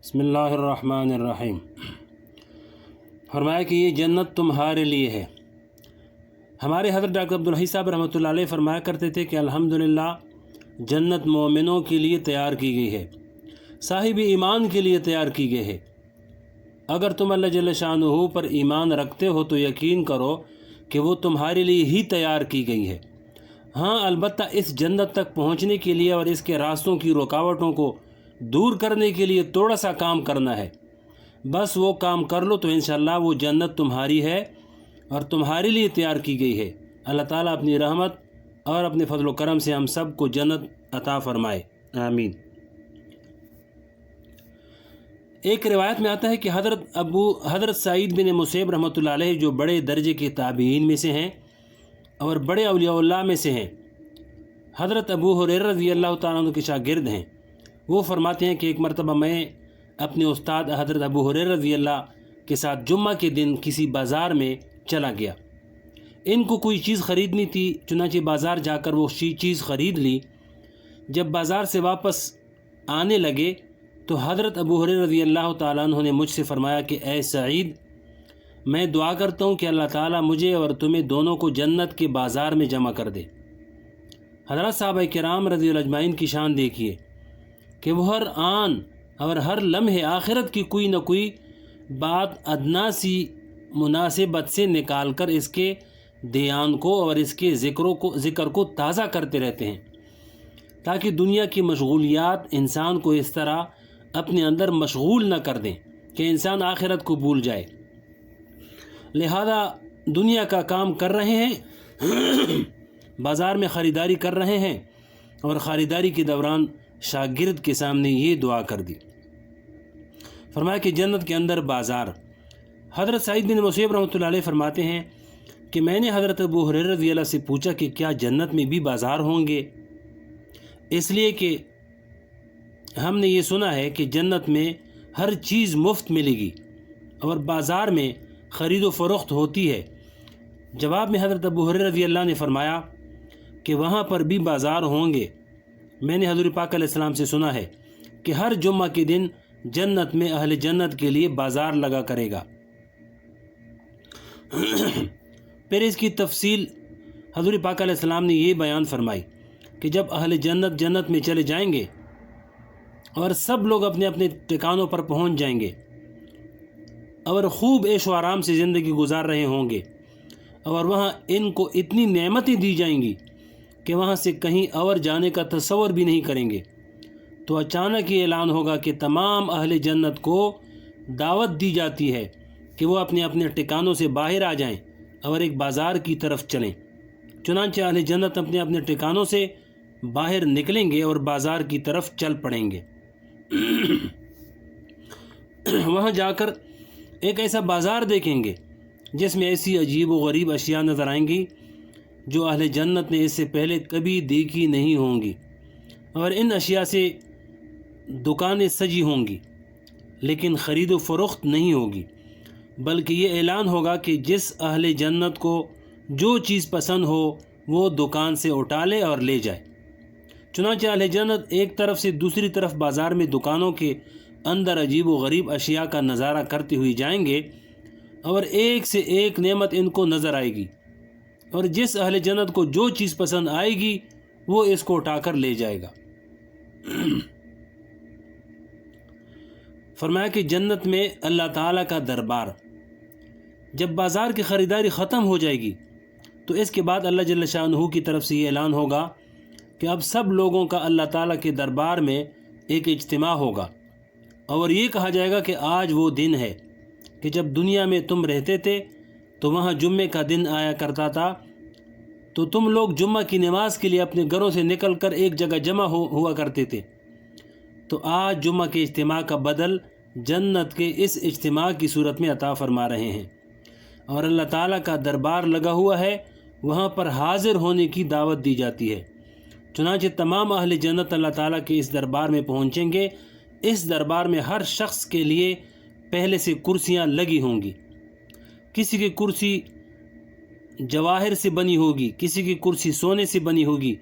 بسم اللہ الرحمن الرحیم۔ فرمایا کہ یہ جنت تمہارے لیے ہے۔ ہمارے حضرت ڈاکٹر عبدالحی صاحب رحمۃ اللہ علیہ فرمایا کرتے تھے کہ الحمدللہ جنت مومنوں کے لیے تیار کی گئی ہے، صاحب ایمان کے لیے تیار کی گئی ہے۔ اگر تم اللہ جل شانہ پر ایمان رکھتے ہو تو یقین کرو کہ وہ تمہارے لیے ہی تیار کی گئی ہے۔ ہاں البتہ اس جنت تک پہنچنے کے لیے اور اس کے راستوں کی رکاوٹوں کو دور کرنے کے لیے تھوڑا سا کام کرنا ہے۔ بس وہ کام کر لو تو انشاءاللہ وہ جنت تمہاری ہے اور تمہارے لیے تیار کی گئی ہے۔ اللہ تعالیٰ اپنی رحمت اور اپنے فضل و کرم سے ہم سب کو جنت عطا فرمائے، آمین۔ ایک روایت میں آتا ہے کہ حضرت سعید بن مسیب رحمۃ اللہ علیہ جو بڑے درجے کے تابعین میں سے ہیں اور بڑے اولیاء اللہ میں سے ہیں، حضرت ابو ہریرہ رضی اللہ تعالیٰ عنہ کے شاگرد ہیں، وہ فرماتے ہیں کہ ایک مرتبہ میں اپنے استاد حضرت ابو ہریرہ رضی اللہ کے ساتھ جمعہ کے دن کسی بازار میں چلا گیا۔ ان کو کوئی چیز خریدنی تھی، چنانچہ بازار جا کر وہ چیز خرید لی۔ جب بازار سے واپس آنے لگے تو حضرت ابو ہریرہ رضی اللہ تعالیٰ عنہ نے مجھ سے فرمایا کہ اے سعید، میں دعا کرتا ہوں کہ اللہ تعالیٰ مجھے اور تمہیں دونوں کو جنت کے بازار میں جمع کر دے۔ حضرت صحابہ کرام رضی اللہ اجمعین کی شان دیکھیے کہ وہ ہر آن اور ہر لمحے آخرت کی کوئی نہ کوئی بات ادنا سی مناسبت سے نکال کر اس کے دھیان کو اور اس کے ذکر کو تازہ کرتے رہتے ہیں، تاکہ دنیا کی مشغولیات انسان کو اس طرح اپنے اندر مشغول نہ کر دیں کہ انسان آخرت کو بھول جائے۔ لہذا دنیا کا کام کر رہے ہیں، بازار میں خریداری کر رہے ہیں، اور خریداری کے دوران شاگرد کے سامنے یہ دعا کر دی۔ فرمایا کہ جنت کے اندر بازار۔ حضرت سعید بن مسیب رحمۃ اللہ علیہ فرماتے ہیں کہ میں نے حضرت ابو ہریرہ رضی اللہ سے پوچھا کہ کیا جنت میں بھی بازار ہوں گے؟ اس لیے کہ ہم نے یہ سنا ہے کہ جنت میں ہر چیز مفت ملے گی اور بازار میں خرید و فروخت ہوتی ہے۔ جواب میں حضرت ابو ہریرہ رضی اللہ نے فرمایا کہ وہاں پر بھی بازار ہوں گے۔ میں نے حضور پاک علیہ السلام سے سنا ہے کہ ہر جمعہ کے دن جنت میں اہل جنت کے لیے بازار لگا کرے گا۔ پھر اس کی تفصیل حضور پاک علیہ السلام نے یہ بیان فرمائی کہ جب اہل جنت میں چلے جائیں گے اور سب لوگ اپنے اپنے ٹھکانوں پر پہنچ جائیں گے اور خوب عیش و آرام سے زندگی گزار رہے ہوں گے، اور وہاں ان کو اتنی نعمتیں دی جائیں گی کہ وہاں سے کہیں اور جانے کا تصور بھی نہیں کریں گے، تو اچانک یہ اعلان ہوگا کہ تمام اہل جنت کو دعوت دی جاتی ہے کہ وہ اپنے اپنے ٹھکانوں سے باہر آ جائیں اور ایک بازار کی طرف چلیں۔ چنانچہ اہل جنت اپنے اپنے ٹھکانوں سے باہر نکلیں گے اور بازار کی طرف چل پڑیں گے۔ وہاں جا کر ایک ایسا بازار دیکھیں گے جس میں ایسی عجیب و غریب اشیاء نظر آئیں گی جو اہل جنت نے اس سے پہلے کبھی دیکھی نہیں ہوں گی، اور ان اشیاء سے دکانیں سجی ہوں گی لیکن خرید و فروخت نہیں ہوگی، بلکہ یہ اعلان ہوگا کہ جس اہل جنت کو جو چیز پسند ہو وہ دکان سے اٹھا لے اور لے جائے۔ چنانچہ اہل جنت ایک طرف سے دوسری طرف بازار میں دکانوں کے اندر عجیب و غریب اشیاء کا نظارہ کرتے ہوئے جائیں گے، اور ایک سے ایک نعمت ان کو نظر آئے گی، اور جس اہل جنت کو جو چیز پسند آئے گی وہ اس کو اٹھا کر لے جائے گا۔ فرمایا کہ جنت میں اللہ تعالیٰ کا دربار۔ جب بازار کی خریداری ختم ہو جائے گی تو اس کے بعد اللہ جل شانہ کی طرف سے یہ اعلان ہوگا کہ اب سب لوگوں کا اللہ تعالیٰ کے دربار میں ایک اجتماع ہوگا، اور یہ کہا جائے گا کہ آج وہ دن ہے کہ جب دنیا میں تم رہتے تھے تو وہاں جمعے کا دن آیا کرتا تھا، تو تم لوگ جمعہ کی نماز کے لیے اپنے گھروں سے نکل کر ایک جگہ جمع ہوا کرتے تھے، تو آج جمعہ کے اجتماع کا بدل جنت کے اس اجتماع کی صورت میں عطا فرما رہے ہیں، اور اللہ تعالیٰ کا دربار لگا ہوا ہے، وہاں پر حاضر ہونے کی دعوت دی جاتی ہے۔ چنانچہ تمام اہل جنت اللہ تعالیٰ کے اس دربار میں پہنچیں گے۔ اس دربار میں ہر شخص کے لیے پہلے سے کرسیاں لگی ہوں گی۔ کسی کی کرسی جواہر سے بنی ہوگی، کسی کی کرسی سونے سے بنی ہوگی،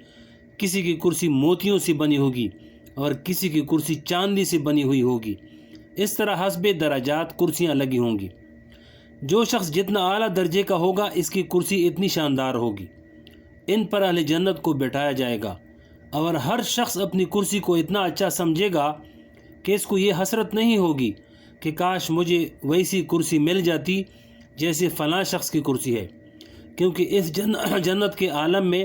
کسی کی کرسی موتیوں سے بنی ہوگی، اور کسی کی کرسی چاندی سے بنی ہوئی ہوگی۔ اس طرح حسب درجات کرسیاں لگی ہوں گی۔ جو شخص جتنا اعلیٰ درجے کا ہوگا اس کی کرسی اتنی شاندار ہوگی۔ ان پر اہل جنت کو بٹھایا جائے گا، اور ہر شخص اپنی کرسی کو اتنا اچھا سمجھے گا کہ اس کو یہ حسرت نہیں ہوگی کہ کاش مجھے ویسی کرسی مل جاتی جیسے فلاں شخص کی کرسی ہے، کیونکہ اس جنت کے عالم میں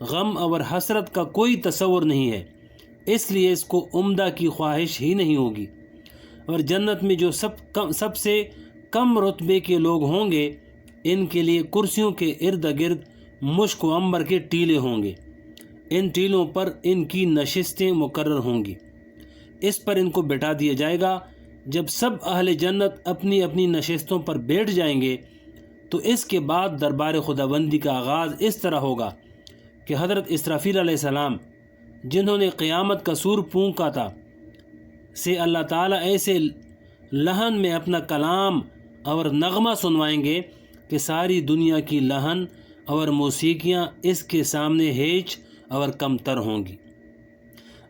غم اور حسرت کا کوئی تصور نہیں ہے، اس لیے اس کو عمدہ کی خواہش ہی نہیں ہوگی۔ اور جنت میں جو سب سے کم رتبے کے لوگ ہوں گے، ان کے لیے کرسیوں کے ارد گرد مشک و عنبر کے ٹیلے ہوں گے، ان ٹیلوں پر ان کی نشستیں مقرر ہوں گی۔ اس پر ان کو بٹھا دیا جائے گا۔ جب سب اہل جنت اپنی اپنی نشستوں پر بیٹھ جائیں گے تو اس کے بعد دربار خداوندی کا آغاز اس طرح ہوگا کہ حضرت اسرافیل علیہ السلام، جنہوں نے قیامت کا سور پھونکا تھا، سے اللہ تعالیٰ ایسے لہن میں اپنا کلام اور نغمہ سنوائیں گے کہ ساری دنیا کی لہن اور موسیقیاں اس کے سامنے ہیچ اور کمتر ہوں گی۔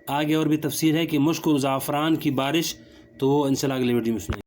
آگے اور بھی تفسیر ہے کہ مشک و زعفران کی بارش، تو وہ انشاءاللہ اگلے ویڈیو میں سنائیں گے۔